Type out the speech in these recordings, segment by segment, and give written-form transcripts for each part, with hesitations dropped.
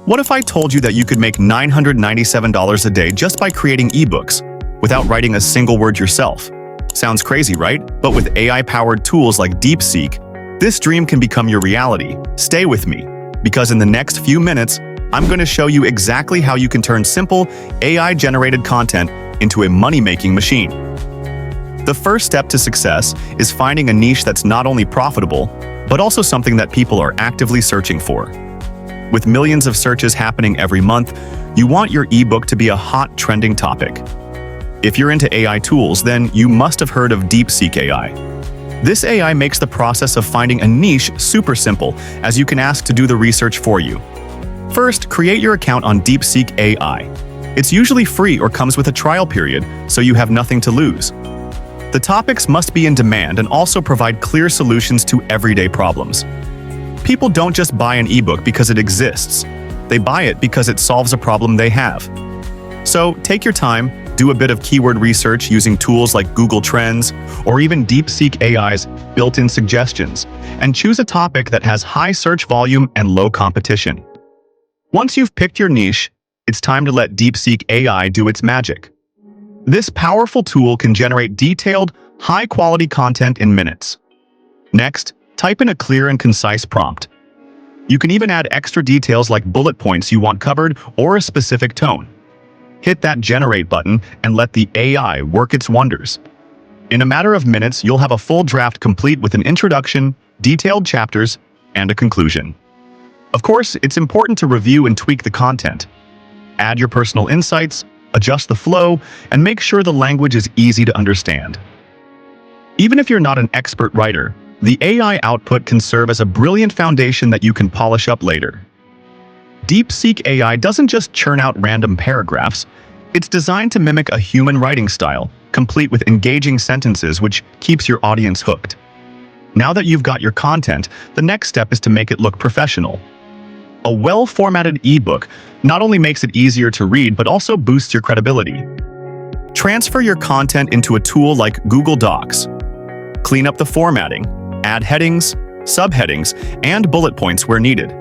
What if I told you that you could make $997 a day just by creating ebooks, without writing a single word yourself? Sounds crazy, right? But with AI-powered tools like Deepseek, this dream can become your reality. Stay with me, because in the next few minutes, I'm going to show you exactly how you can turn simple, AI-generated content into a money-making machine. The first step to success is finding a niche that's not only profitable, but also something that people are actively searching for. With millions of searches happening every month, you want your ebook to be a hot, trending topic. If you're into AI tools, then you must have heard of Deepseek AI. This AI makes the process of finding a niche super simple, as you can ask to do the research for you. First, create your account on Deepseek AI. It's usually free or comes with a trial period, so you have nothing to lose. The topics must be in demand and also provide clear solutions to everyday problems. People don't just buy an ebook because it exists. They buy it because it solves a problem they have. So take your time, do a bit of keyword research using tools like Google Trends or even Deepseek AI's built-in suggestions, and choose a topic that has high search volume and low competition. Once you've picked your niche, it's time to let Deepseek AI do its magic. This powerful tool can generate detailed, high-quality content in minutes. Next, type in a clear and concise prompt. You can even add extra details like bullet points you want covered or a specific tone. Hit that Generate button and let the AI work its wonders. In a matter of minutes, you'll have a full draft complete with an introduction, detailed chapters, and a conclusion. Of course, it's important to review and tweak the content. Add your personal insights, adjust the flow, and make sure the language is easy to understand. Even if you're not an expert writer, the AI output can serve as a brilliant foundation that you can polish up later. Deepseek AI doesn't just churn out random paragraphs, it's designed to mimic a human writing style, complete with engaging sentences which keeps your audience hooked. Now that you've got your content, the next step is to make it look professional. A well-formatted ebook not only makes it easier to read, but also boosts your credibility. Transfer your content into a tool like Google Docs. Clean up the formatting, add headings, subheadings, and bullet points where needed.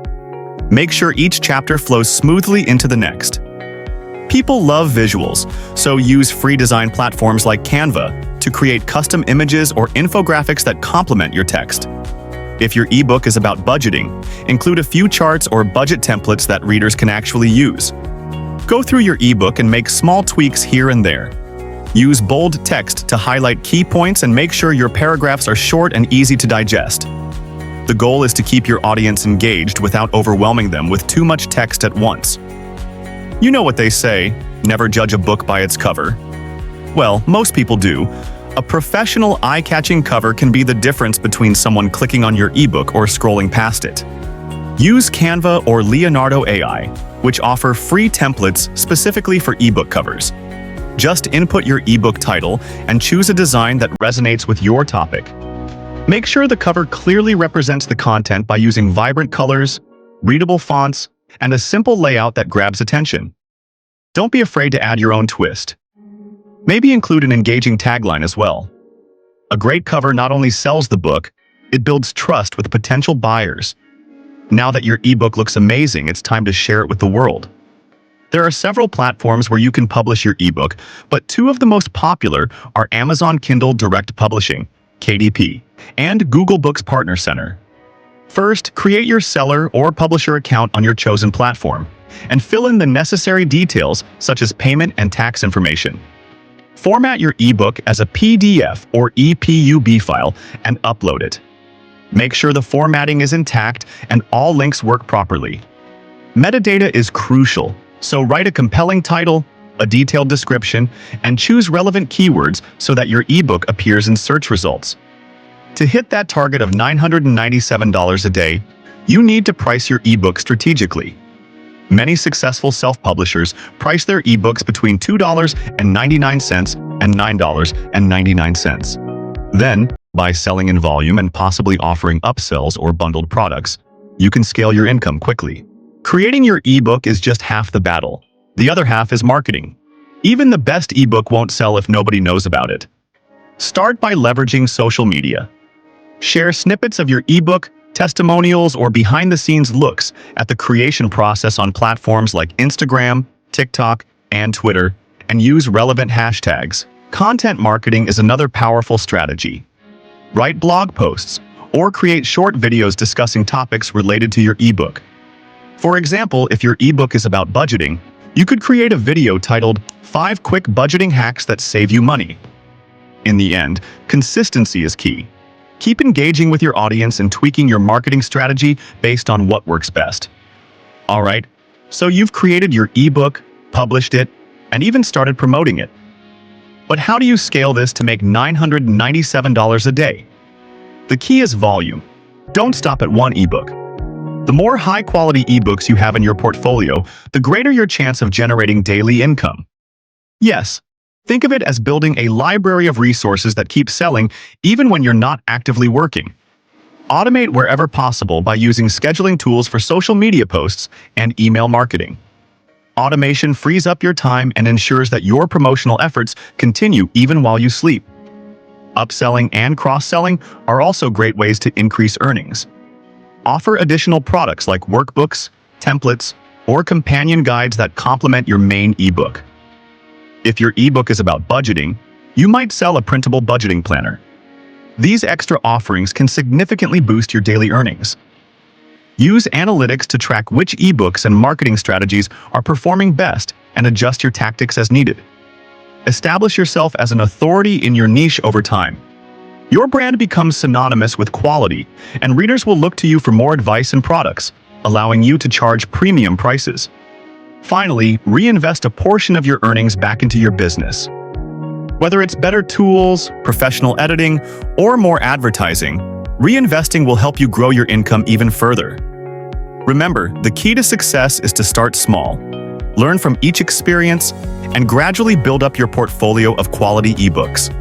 Make sure each chapter flows smoothly into the next. People love visuals, so use free design platforms like Canva to create custom images or infographics that complement your text. If your ebook is about budgeting, include a few charts or budget templates that readers can actually use. Go through your ebook and make small tweaks here and there. Use bold text to highlight key points and make sure your paragraphs are short and easy to digest. The goal is to keep your audience engaged without overwhelming them with too much text at once. You know what they say, never judge a book by its cover. Well, most people do. A professional, eye-catching cover can be the difference between someone clicking on your ebook or scrolling past it. Use Canva or Leonardo AI, which offer free templates specifically for ebook covers. Just input your ebook title and choose a design that resonates with your topic. Make sure the cover clearly represents the content by using vibrant colors, readable fonts, and a simple layout that grabs attention. Don't be afraid to add your own twist. Maybe include an engaging tagline as well. A great cover not only sells the book, it builds trust with potential buyers. Now that your ebook looks amazing, it's time to share it with the world. There are several platforms where you can publish your ebook, but two of the most popular are Amazon Kindle Direct Publishing, KDP, and Google Books Partner Center. First, create your seller or publisher account on your chosen platform, and fill in the necessary details such as payment and tax information. Format your ebook as a PDF or EPUB file and upload it. Make sure the formatting is intact and all links work properly. Metadata is crucial, so write a compelling title, a detailed description, and choose relevant keywords so that your ebook appears in search results. To hit that target of $997 a day, you need to price your ebook strategically. Many successful self-publishers price their ebooks between $2.99 and $9.99. Then, by selling in volume and possibly offering upsells or bundled products, you can scale your income quickly. Creating your ebook is just half the battle. The other half is marketing. Even the best ebook won't sell if nobody knows about it. Start by leveraging social media. Share snippets of your ebook, testimonials, or behind-the-scenes looks at the creation process on platforms like Instagram, TikTok, and Twitter, and use relevant hashtags. Content marketing is another powerful strategy. Write blog posts or create short videos discussing topics related to your ebook. For example, if your ebook is about budgeting, you could create a video titled 5 Quick Budgeting Hacks That Save You Money. In the end, consistency is key. Keep engaging with your audience and tweaking your marketing strategy based on what works best. All right, so you've created your ebook, published it, and even started promoting it. But how do you scale this to make $997 a day? The key is volume. Don't stop at one ebook. The more high-quality ebooks you have in your portfolio, the greater your chance of generating daily income. Yes, think of it as building a library of resources that keep selling even when you're not actively working. Automate wherever possible by using scheduling tools for social media posts and email marketing. Automation frees up your time and ensures that your promotional efforts continue even while you sleep. Upselling and cross-selling are also great ways to increase earnings. Offer additional products like workbooks, templates, or companion guides that complement your main ebook. If your ebook is about budgeting, you might sell a printable budgeting planner. These extra offerings can significantly boost your daily earnings. Use analytics to track which ebooks and marketing strategies are performing best and adjust your tactics as needed. Establish yourself as an authority in your niche over time. Your brand becomes synonymous with quality, and readers will look to you for more advice and products, allowing you to charge premium prices. Finally, reinvest a portion of your earnings back into your business. Whether it's better tools, professional editing, or more advertising, reinvesting will help you grow your income even further. Remember, the key to success is to start small, learn from each experience, and gradually build up your portfolio of quality ebooks.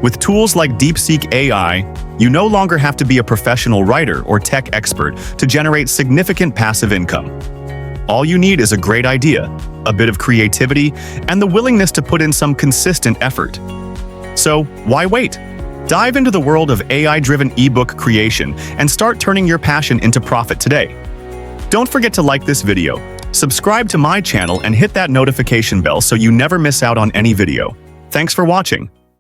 With tools like Deepseek AI, you no longer have to be a professional writer or tech expert to generate significant passive income. All you need is a great idea, a bit of creativity, and the willingness to put in some consistent effort. So, why wait? Dive into the world of AI-driven ebook creation and start turning your passion into profit today. Don't forget to like this video, subscribe to my channel, and hit that notification bell so you never miss out on any video. Thanks for watching.